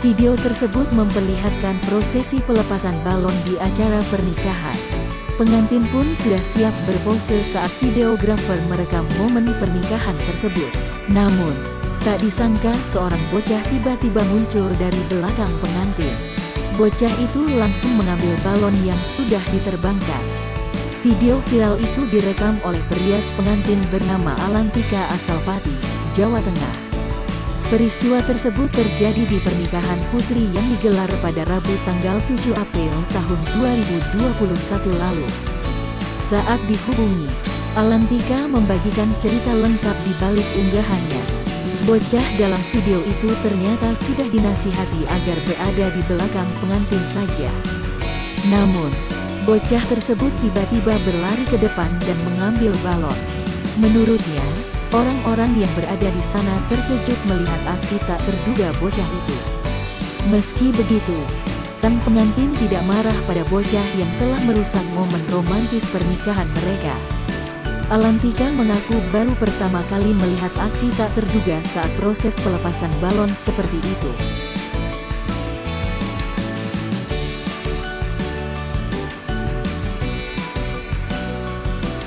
Video tersebut memperlihatkan prosesi pelepasan balon di acara pernikahan. Pengantin pun sudah siap berpose saat videografer merekam momen pernikahan tersebut. Namun, tak disangka seorang bocah tiba-tiba muncul dari belakang pengantin. Bocah itu langsung mengambil balon yang sudah diterbangkan. Video viral itu direkam oleh perias pengantin bernama Alantika asal Pati, Jawa Tengah. Peristiwa tersebut terjadi di pernikahan putri yang digelar pada Rabu tanggal 7 April tahun 2021 lalu. Saat dihubungi, Alantika membagikan cerita lengkap di balik unggahannya. Bocah dalam video itu ternyata sudah dinasihati agar berada di belakang pengantin saja. Namun, bocah tersebut tiba-tiba berlari ke depan dan mengambil balon. Menurutnya, orang-orang yang berada di sana terkejut melihat aksi tak terduga bocah itu. Meski begitu, sang pengantin tidak marah pada bocah yang telah merusak momen romantis pernikahan mereka. Alantika mengaku baru pertama kali melihat aksi tak terduga saat proses pelepasan balon seperti itu.